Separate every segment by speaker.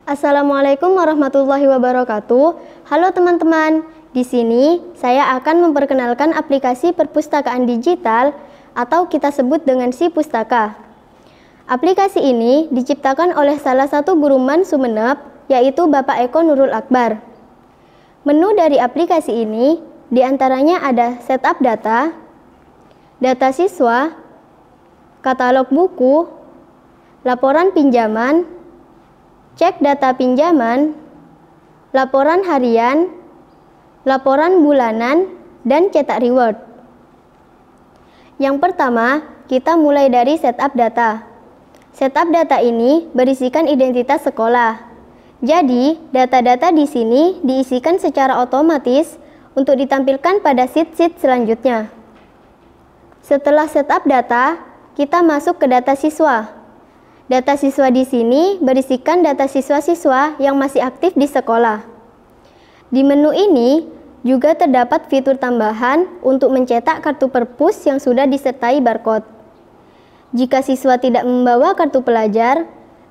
Speaker 1: Assalamualaikum warahmatullahi wabarakatuh. Halo teman-teman, di sini saya akan memperkenalkan aplikasi perpustakaan digital atau kita sebut dengan SiPustaka. Aplikasi ini diciptakan oleh salah satu guru MAN Sumeneb, yaitu Bapak Eko Nurul Akbar. Menu dari aplikasi ini diantaranya ada setup data, data siswa, katalog buku, laporan pinjaman, cek data pinjaman, laporan harian, laporan bulanan, dan cetak reward. Yang pertama, kita mulai dari setup data. Setup data ini berisikan identitas sekolah. Jadi, data-data di sini diisikan secara otomatis untuk ditampilkan pada sheet-sheet selanjutnya. Setelah setup data, kita masuk ke data siswa. Data siswa di sini berisikan data siswa-siswa yang masih aktif di sekolah. Di menu ini juga terdapat fitur tambahan untuk mencetak kartu perpus yang sudah disertai barcode. Jika siswa tidak membawa kartu pelajar,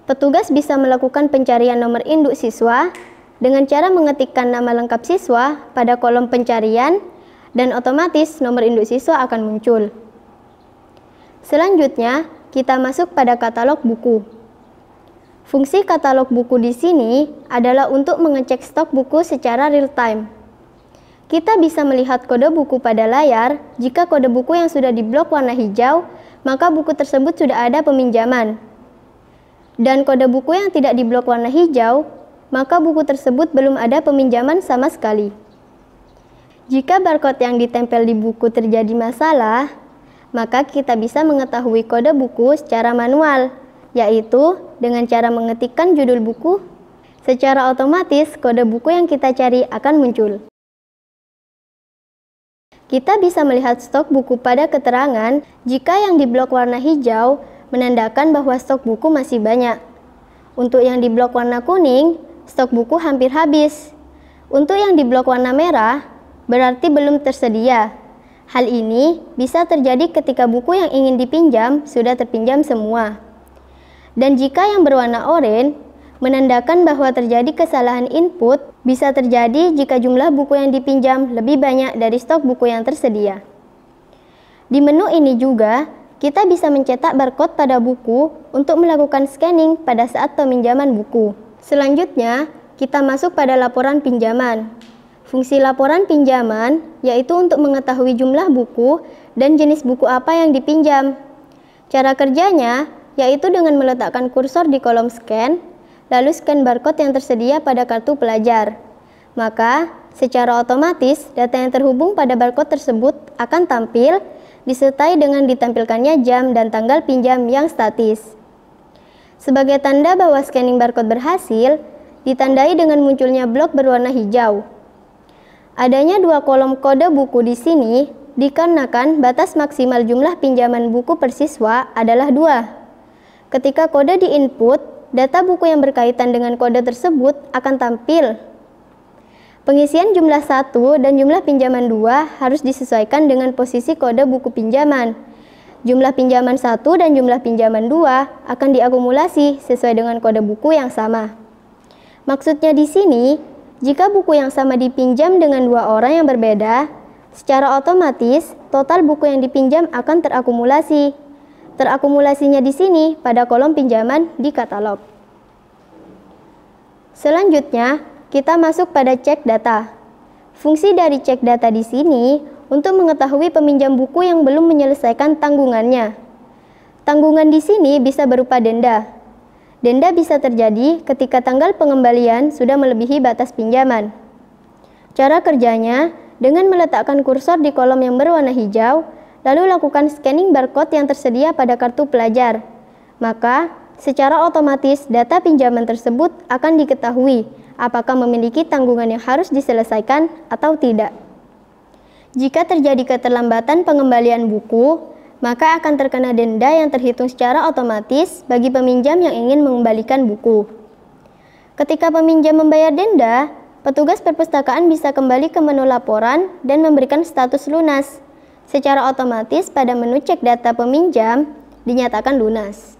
Speaker 1: petugas bisa melakukan pencarian nomor induk siswa dengan cara mengetikkan nama lengkap siswa pada kolom pencarian dan otomatis nomor induk siswa akan muncul. Selanjutnya, kita masuk pada katalog buku. Fungsi katalog buku di sini adalah untuk mengecek stok buku secara real time. Kita bisa melihat kode buku pada layar. Jika kode buku yang sudah diblok warna hijau, maka buku tersebut sudah ada peminjaman. Dan kode buku yang tidak diblok warna hijau, maka buku tersebut belum ada peminjaman sama sekali. Jika barcode yang ditempel di buku terjadi masalah, maka kita bisa mengetahui kode buku secara manual, yaitu dengan cara mengetikkan judul buku. Secara otomatis, kode buku yang kita cari akan muncul. Kita bisa melihat stok buku pada keterangan. Jika yang diblok warna hijau, menandakan bahwa stok buku masih banyak. Untuk yang diblok warna kuning, stok buku hampir habis. Untuk yang diblok warna merah, berarti belum tersedia. Hal ini bisa terjadi ketika buku yang ingin dipinjam sudah terpinjam semua. Dan jika yang berwarna oranye, menandakan bahwa terjadi kesalahan input, bisa terjadi jika jumlah buku yang dipinjam lebih banyak dari stok buku yang tersedia. Di menu ini juga, kita bisa mencetak barcode pada buku untuk melakukan scanning pada saat peminjaman buku. Selanjutnya, kita masuk pada laporan pinjaman. Fungsi laporan pinjaman yaitu untuk mengetahui jumlah buku dan jenis buku apa yang dipinjam. Cara kerjanya yaitu dengan meletakkan kursor di kolom scan, lalu scan barcode yang tersedia pada kartu pelajar. Maka, secara otomatis data yang terhubung pada barcode tersebut akan tampil disertai dengan ditampilkannya jam dan tanggal pinjam yang statis. Sebagai tanda bahwa scanning barcode berhasil, ditandai dengan munculnya blok berwarna hijau. Adanya dua kolom kode buku di sini dikarenakan batas maksimal jumlah pinjaman buku per siswa adalah 2. Ketika kode di-input, data buku yang berkaitan dengan kode tersebut akan tampil. Pengisian jumlah 1 dan jumlah pinjaman 2 harus disesuaikan dengan posisi kode buku pinjaman. Jumlah pinjaman 1 dan jumlah pinjaman 2 akan diakumulasi sesuai dengan kode buku yang sama. Maksudnya di sini, jika buku yang sama dipinjam dengan dua orang yang berbeda, secara otomatis total buku yang dipinjam akan terakumulasi. Terakumulasinya di sini pada kolom pinjaman di katalog. Selanjutnya, kita masuk pada cek data. Fungsi dari cek data di sini untuk mengetahui peminjam buku yang belum menyelesaikan tanggungannya. Tanggungan di sini bisa berupa denda. Denda bisa terjadi ketika tanggal pengembalian sudah melebihi batas pinjaman. Cara kerjanya dengan meletakkan kursor di kolom yang berwarna hijau, lalu lakukan scanning barcode yang tersedia pada kartu pelajar. Maka, secara otomatis data pinjaman tersebut akan diketahui apakah memiliki tanggungan yang harus diselesaikan atau tidak. Jika terjadi keterlambatan pengembalian buku, maka akan terkena denda yang terhitung secara otomatis bagi peminjam yang ingin mengembalikan buku. Ketika peminjam membayar denda, petugas perpustakaan bisa kembali ke menu laporan dan memberikan status lunas. Secara otomatis pada menu cek data peminjam dinyatakan lunas.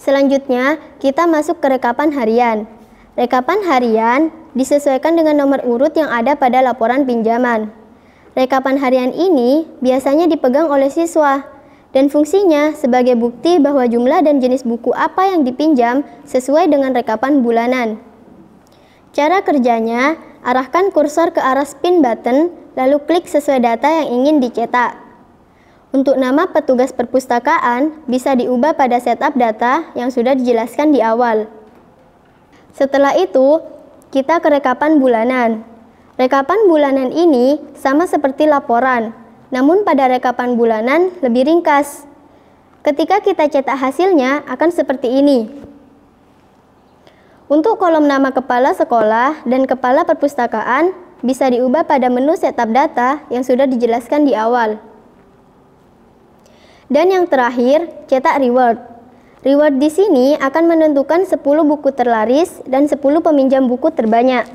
Speaker 1: Selanjutnya, kita masuk ke rekapan harian. Rekapan harian disesuaikan dengan nomor urut yang ada pada laporan pinjaman. Rekapan harian ini biasanya dipegang oleh siswa dan fungsinya sebagai bukti bahwa jumlah dan jenis buku apa yang dipinjam sesuai dengan rekapan bulanan. Cara kerjanya, arahkan kursor ke arah spin button, lalu klik sesuai data yang ingin dicetak. Untuk nama petugas perpustakaan bisa diubah pada setup data yang sudah dijelaskan di awal. Setelah itu, kita ke rekapan bulanan. Rekapan bulanan ini sama seperti laporan, namun pada rekapan bulanan lebih ringkas. Ketika kita cetak hasilnya akan seperti ini. Untuk kolom nama kepala sekolah dan kepala perpustakaan bisa diubah pada menu setup data yang sudah dijelaskan di awal. Dan yang terakhir, cetak reward. Reward di sini akan menentukan 10 buku terlaris dan 10 peminjam buku terbanyak.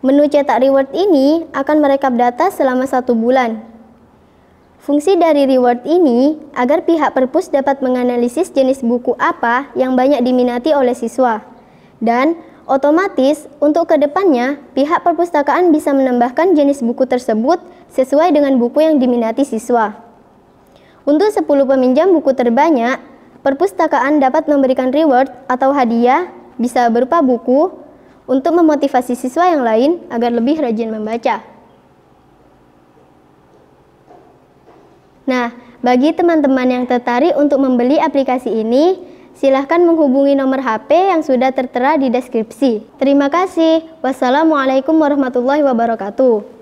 Speaker 1: Menu cetak reward ini akan merekap data selama 1 bulan. Fungsi dari reward ini agar pihak perpus dapat menganalisis jenis buku apa yang banyak diminati oleh siswa. Dan otomatis untuk kedepannya pihak perpustakaan bisa menambahkan jenis buku tersebut sesuai dengan buku yang diminati siswa. Untuk 10 peminjam buku terbanyak, perpustakaan dapat memberikan reward atau hadiah bisa berupa buku untuk memotivasi siswa yang lain agar lebih rajin membaca. Nah, bagi teman-teman yang tertarik untuk membeli aplikasi ini, silahkan menghubungi nomor HP yang sudah tertera di deskripsi. Terima kasih. Wassalamualaikum warahmatullahi wabarakatuh.